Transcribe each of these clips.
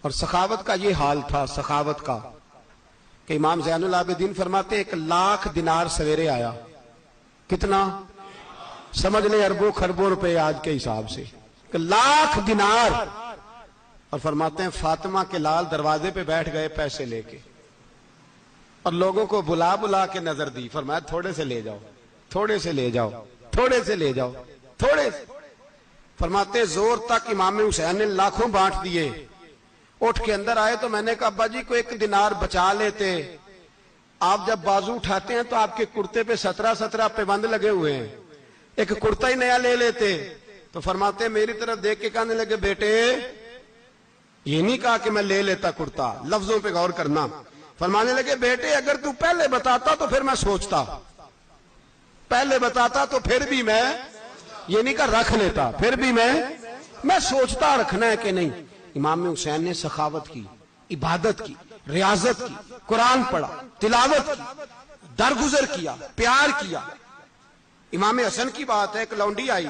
اور سخاوت کا یہ حال تھا، سخاوت کا، کہ امام زین العابدین فرماتے 1,00,000 دینار سویرے آیا. کتنا؟ سمجھ لیں اربوں خربوں روپے آج کے حساب سے. 1,00,000 دینار. اور فرماتے ہیں فاطمہ کے لال دروازے پہ بیٹھ گئے پیسے لے کے، اور لوگوں کو بلا بلا کے نظر دی. فرمایا تھوڑے سے لے جاؤ، تھوڑے سے لے جاؤ، تھوڑے سے لے جاؤ، تھوڑے سے. فرماتے زور تک امام حسین نے لاکھوں بانٹ دیے. اٹھ کے اندر آئے تو میں نے کہا ابا جی کو 1 دینار بچا لیتے. آپ جب بازو اٹھاتے ہیں تو آپ کے کرتے پہ 17 پابند لگے ہوئے ہیں، ایک کرتا ہی نیا لے لیتے. تو فرماتے میری طرف دیکھ کے کہنے لگے بیٹے یہ نہیں کہا کہ میں لے لیتا کرتا، لفظوں پہ غور کرنا. فرمانے لگے بیٹے اگر تو پہلے بتاتا تو پھر میں سوچتا، پہلے بتاتا تو پھر بھی میں یہ نہیں کہا رکھ لیتا، پھر بھی میں سوچتا رکھنا ہے کہ نہیں. امام حسین نے سخاوت کی، عبادت کی، ریاضت کی، قرآن پڑھا، تلاوت کی، درگزر کیا، پیار کیا. امام حسن کی بات ہے، ایک لونڈی آئی.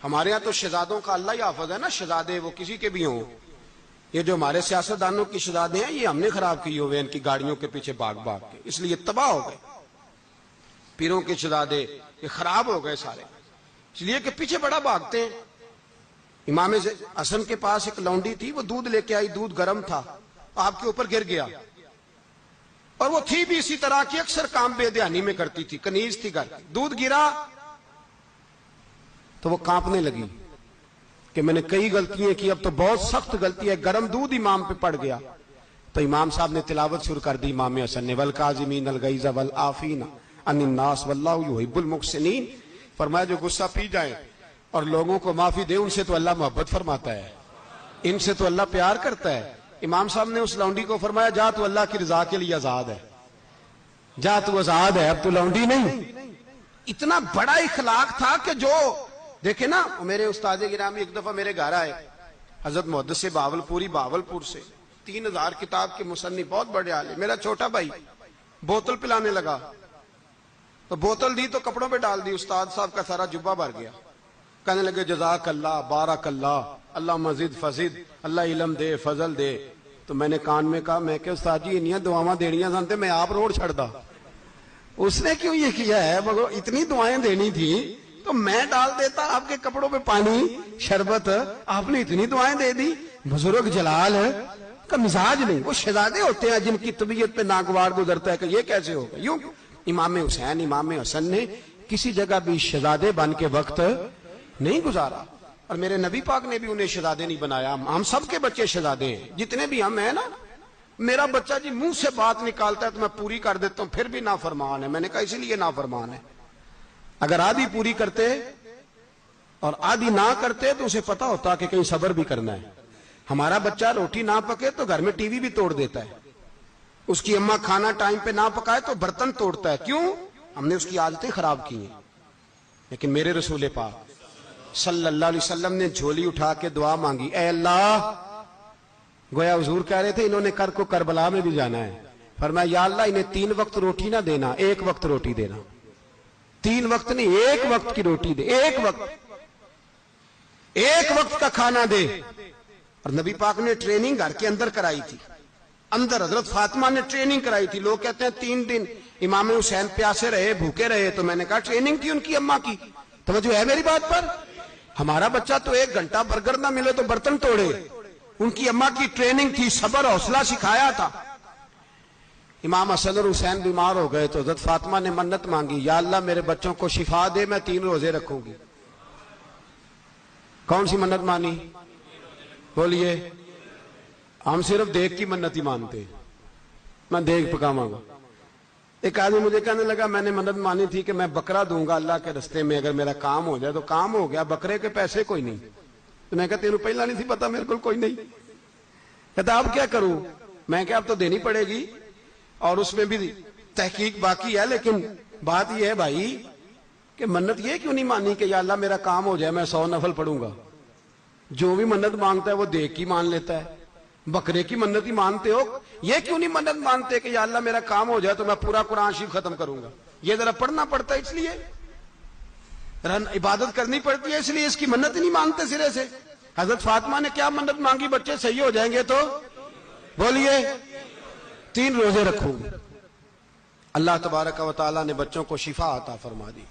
ہمارے ہاں تو شہزادوں کا اللہ ہی حافظ ہے نا، شہزادے وہ کسی کے بھی ہوں. یہ جو ہمارے سیاستدانوں کی شہزادے ہیں یہ ہم نے خراب کی ہوئے ان کی گاڑیوں کے پیچھے بھاگ بھاگ کے، اس لیے تباہ ہو گئے. پیروں کے شہزادے یہ خراب ہو گئے سارے، اس لیے کہ پیچھے بڑا بھاگتے ہیں. امام حسن کے پاس ایک لونڈی تھی، وہ دودھ لے کے آئی، دودھ گرم تھا، آپ کے اوپر گر گیا. اور وہ تھی بھی اسی طرح کی، اکثر کام بے دھیانی میں کرتی تھی، کنیز تھی گھر کی. دودھ گرا تو وہ کانپنے لگی کہ میں نے کئی غلطیاں کی، اب تو بہت سخت غلطی ہے. گرم دودھ امام پہ پڑ گیا. تو امام صاحب نے تلاوت شروع کر دی امام حسن نے، والکاظمین الغیظ والعافین عن الناس واللہ یحب المحسنین. فرمایا جو غصہ پی جائیں اور لوگوں کو معافی دے ان سے تو اللہ محبت فرماتا ہے، ان سے تو اللہ پیار کرتا ہے. امام صاحب نے اس لونڈی کو فرمایا جا تو اللہ کی رضا کے لیے آزاد ہے، جا تو آزاد ہے، اب تو لونڈی نہیں. اتنا بڑا اخلاق تھا کہ جو دیکھیں نا. میرے استاد گرامی ایک دفعہ میرے گھر آئے، حضرت محدث بہاولپوری، بہاولپور سے، 3000 کتاب کے مصنف، بہت بڑے عالم. میرا چھوٹا بھائی بوتل پلانے لگا تو بوتل دی تو کپڑوں پہ ڈال دی، استاد صاحب کا سارا جبہ بھر گیا. کہنے لگے جزاک اللہ، بارک اللہ، اللہ مزید فزید، اللہ علم دے، فضل دے. تو میں نے کان میں کہا، میں کہ استاد جی انیاں دعاواں دینیاں سنتے میں آپ روڑ چھڑ دا. اس نے کیوں یہ کیا ہے؟ مگر اتنی دعائیں دینی تھی تو میں ڈال دیتا آپ کے کپڑوں پہ پانی شربت، آپ نے اتنی دعائیں دے دی. بزرگ جلال کا مزاج نہیں. وہ شہزادے ہوتے ہیں جن کی طبیعت پہ ناگوار گزرتا ہے کہ یہ کیسے ہوگا. یوں امام حسین، امام حسن نے کسی جگہ بھی شہزادے بن کے وقت نہیں گزارا. اور میرے نبی پاک نے بھی انہیں شہزادے نہیں بنایا. ہم سب کے بچے شہزادے ہیں، جتنے بھی ہم ہیں نا. میرا بچہ جی منہ سے بات نکالتا ہے تو میں پوری کر دیتا ہوں، پھر بھی نافرمان ہے. میں نے کہا اسی لیے نافرمان ہے. اگر آدھی پوری کرتے اور آدھی نہ کرتے تو اسے پتا ہوتا کہ کہیں صبر بھی کرنا ہے. ہمارا بچہ روٹی نہ پکے تو گھر میں ٹی وی بھی توڑ دیتا ہے. اس کی اماں کھانا ٹائم پہ نہ پکائے تو برتن توڑتا ہے. کیوں؟ ہم نے اس کی عادتیں خراب کی ہیں. لیکن میرے رسول پاک صلی اللہ علیہ وسلم نے جھولی اٹھا کے دعا مانگی، اے اللہ، گویا حضور کہہ رہے تھے انہوں نے کو کربلا میں بھی جانا ہے. فرمایا یا اللہ انہیں 3 وقت روٹی نہ دینا، 1 وقت روٹی دینا. 3 وقت نہیں، 1 وقت کی روٹی دے، 1 وقت کا کھانا دے. اور نبی پاک نے ٹریننگ گھر کے اندر کرائی تھی. اندر حضرت فاطمہ نے ٹریننگ کرائی تھی. لوگ کہتے ہیں 3 دن امام حسین پیاسے رہے، بھوکے رہے. تو میں نے کہا ٹریننگ تھی ان کی اماں کی. توجہ ہے میری بات پر؟ ہمارا بچہ تو 1 گھنٹہ برگر نہ ملے تو برتن توڑے. ان کی اماں کی ٹریننگ تھی، صبر حوصلہ سکھایا تھا. امام حسن اور حسین بیمار ہو گئے تو حضرت فاطمہ نے منت مانگی، یا اللہ میرے بچوں کو شفا دے، میں 3 روزے رکھوں گی. کون سی منت مانی؟ بولیے. ہم صرف دیکھ کی منت ہی مانتے، میں دیکھ پکاواں گا. ایک آدمی مجھے کہنے لگا میں نے منت مانی تھی کہ میں بکرا دوں گا اللہ کے رستے میں، اگر میرا کام ہو جائے. تو کام ہو گیا، بکرے کے پیسے کوئی نہیں. تو میں کہا تیرے پہلا نہیں تھی پتا؟ میرے کو کوئی نہیں. کہتا اب کیا کروں؟ میں کہا اب تو دینی پڑے گی، اور اس میں بھی تحقیق باقی ہے. لیکن بات یہ ہے بھائی کہ منت یہ کیوں نہیں مانی کہ یا اللہ میرا کام ہو جائے میں 100 نفل پڑھوں گا. جو بھی منت مانگتا ہے وہ دیکھ کی مان لیتا ہے. بکرے کی منت ہی مانتے ہو، یہ کیوں نہیں منت مانتے کہ یا اللہ میرا کام ہو جائے تو میں پورا قرآن شریف ختم کروں گا. یہ ذرا پڑھنا پڑتا ہے، اس لیے عبادت کرنی پڑتی ہے، اس لیے اس کی منت ہی نہیں مانتے سرے سے. حضرت فاطمہ نے کیا منت مانگی؟ بچے صحیح ہو جائیں گے تو بولیے 3 روزے رکھوں گے۔ اللہ تبارک و تعالیٰ نے بچوں کو شفا عطا فرما دی،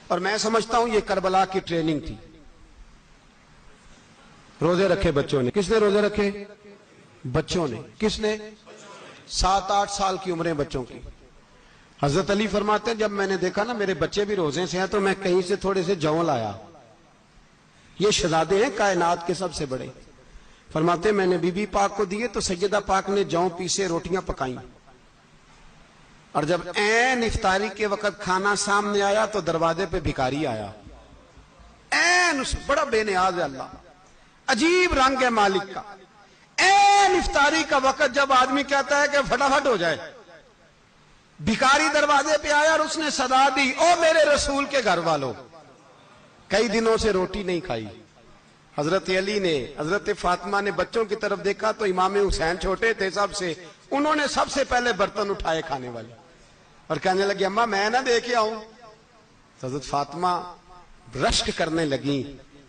اور میں سمجھتا ہوں یہ کربلا کی ٹریننگ تھی۔ روزے رکھے بچوں نے۔ کس نے روزے رکھے؟ بچوں نے۔ کس نے؟ 7-8 سال کی عمریں بچوں کی۔ حضرت علی فرماتے ہیں جب میں نے دیکھا نا میرے بچے بھی روزے سے ہیں تو میں کہیں سے تھوڑے سے جوں لایا۔ یہ شہزادے ہیں کائنات کے سب سے بڑے۔ فرماتے ہیں میں نے بی بی پاک کو دیے تو سیدہ پاک نے جوں پیسے روٹیاں پکائیں، اور جب عین افطاری کے وقت کھانا سامنے آیا تو دروازے پہ بھکاری آیا۔ عین اس بڑا بے نیاز ہے اللہ، عجیب رنگ ہے مالک کا۔ عین افطاری کا وقت جب آدمی کہتا ہے کہ فٹافٹ ہو جائے، بھکاری دروازے پہ آیا اور اس نے صدا دی، او میرے رسول کے گھر والوں، کئی دنوں سے روٹی نہیں کھائی۔ حضرت علی نے، حضرت فاطمہ نے بچوں کی طرف دیکھا تو امام حسین چھوٹے تھے سب سے، انہوں نے سب سے پہلے برتن اٹھائے کھانے والے، اور کہنے لگے اماں میں نہ دے کے آؤں؟ حضرت فاطمہ رشک کرنے لگی،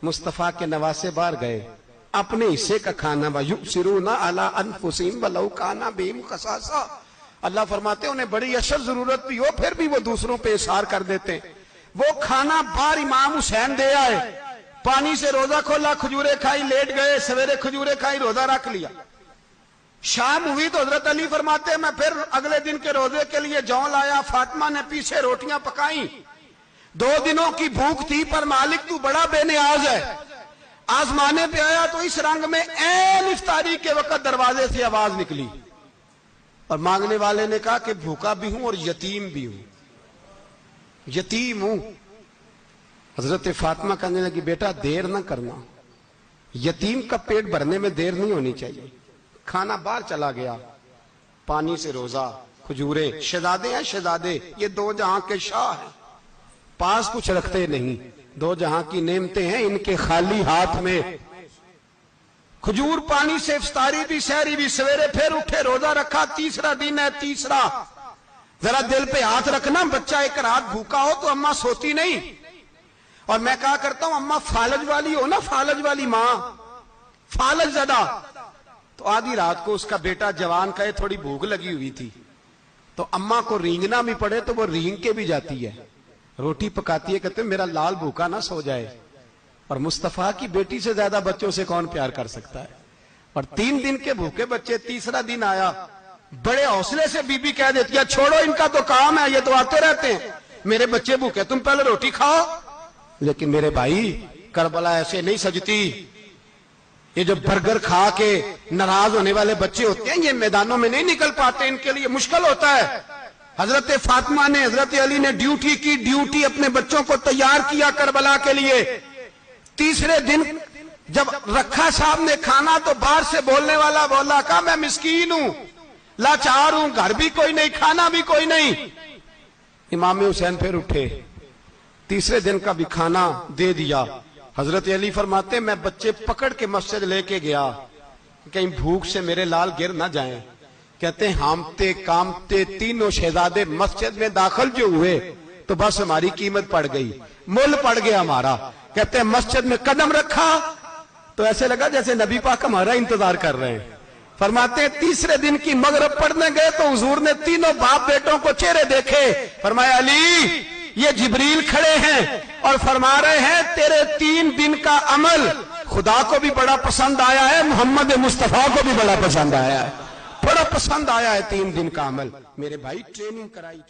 مصطفیٰ کے نواسے باہر گئے، اپنے حصے کا کھانا وَيُؤْثِرُونَ عَلَىٰ أَنفُسِهِمْ وَلَوْ كَانَ بِهِمْ خَصَاصَةٌ۔ اللہ فرماتے ہیں انہیں بڑی اشد ضرورت بھی ہو پھر بھی وہ دوسروں پہ اثار کر دیتے ہیں۔ وہ کھانا باہر امام حسین دے آئے، پانی سے روزہ کھولا، کھجورے کھائی، لیٹ گئے، سویرے کھجورے کھائی، روزہ رکھ لیا۔ شام ہوئی تو حضرت علی فرماتے ہیں میں پھر اگلے دن کے روزے کے لیے جوں لایا، فاطمہ نے پیچھے روٹیاں پکائیں۔ 2 دنوں کی بھوک تھی پر مالک تو بڑا بے نیاز ہے۔ آزمانے پہ آیا تو اس رنگ میں عین افطاری کے وقت دروازے سے آواز نکلی، اور مانگنے والے نے کہا کہ بھوکا بھی ہوں اور یتیم بھی ہوں، یتیم ہوں۔ حضرت فاطمہ کہنے لگی بیٹا دیر نہ کرنا، یتیم کا پیٹ بھرنے میں دیر نہیں ہونی چاہیے۔ کھانا باہر چلا گیا، پانی سے روزہ، کھجورے، شہزادے ہیں شہزادے، یہ 2 جہاں کے شاہ ہیں، پاس کچھ رکھتے نہیں، 2 جہاں کی نعمتیں ہیں ان کے خالی ہاتھ میں۔ کھجور پانی سے افطاری بھی، سحری بھی، سویرے پھر اٹھے، روزہ رکھا، تیسرا دن ہے، تیسرا۔ ذرا دل پہ ہاتھ رکھنا، بچہ ایک رات بھوکا ہو تو اماں سوتی نہیں، اور میں کہا کرتا ہوں اماں فالج والی ہو نا، فالج والی ماں، فالج زدہ، تو آدھی رات کو اس کا بیٹا جوان کہے تھوڑی بھوک لگی ہوئی تھی، تو اماں کو رینگنا بھی پڑے تو وہ رینگ کے بھی جاتی ہے، روٹی پکاتی ہے، کہتے ہیں میرا لال بھوکا نہ سو جائے۔ اور مصطفیٰ کی بیٹی سے زیادہ بچوں سے کون پیار کر سکتا ہے؟ اور 3 دن کے بھوکے بچے، تیسرا دن آیا، بڑے حوصلے سے بی بی کہہ دیتی ہے چھوڑو ان کا تو کام ہے، یہ تو آتے رہتے ہیں، میرے بچے بھوکے تم پہلے روٹی کھاؤ۔ لیکن میرے بھائی کربلا ایسے نہیں سجتی۔ یہ جو برگر کھا کے ناراض ہونے والے بچے ہوتے ہیں یہ میدانوں میں نہیں نکل پاتے، ان کے لیے مشکل ہوتا ہے۔ حضرت فاطمہ نے، حضرت علی نے ڈیوٹی کی، ڈیوٹی اپنے بچوں کو تیار کیا کربلا کے لیے۔ تیسرے دن جب رکھا صاحب نے کھانا تو باہر سے بولنے والا بولا کہا میں مسکین ہوں، لاچار ہوں، گھر بھی کوئی نہیں، کھانا بھی کوئی نہیں۔ امام حسین پھر اٹھے، تیسرے دن کا بھی کھانا دے دیا۔ حضرت علی فرماتے میں بچے پکڑ کے مسجد لے کے گیا، کہیں بھوک سے میرے لال گر نہ جائیں۔ کہتے ہیں ہامتے کامتے تینوں شہزادے مسجد میں داخل جو ہوئے تو بس ہماری قیمت پڑ گئی، مول پڑ گیا ہمارا۔ کہتے ہیں مسجد میں قدم رکھا تو ایسے لگا جیسے نبی پاک ہمارا انتظار کر رہے ہیں۔ فرماتے ہیں تیسرے دن کی مغرب پڑھنے گئے تو حضور نے تینوں باپ بیٹوں کو چہرے دیکھے، فرمایا علی یہ جبریل کھڑے ہیں اور فرما رہے ہیں تیرے 3 دن کا عمل خدا کو بھی بڑا پسند آیا ہے، محمد مصطفیٰ کو بھی بڑا پسند آیا ہے، بڑا پسند آیا ہے 3 دن کا عمل۔ میرے بھائی ٹریننگ کرائی۔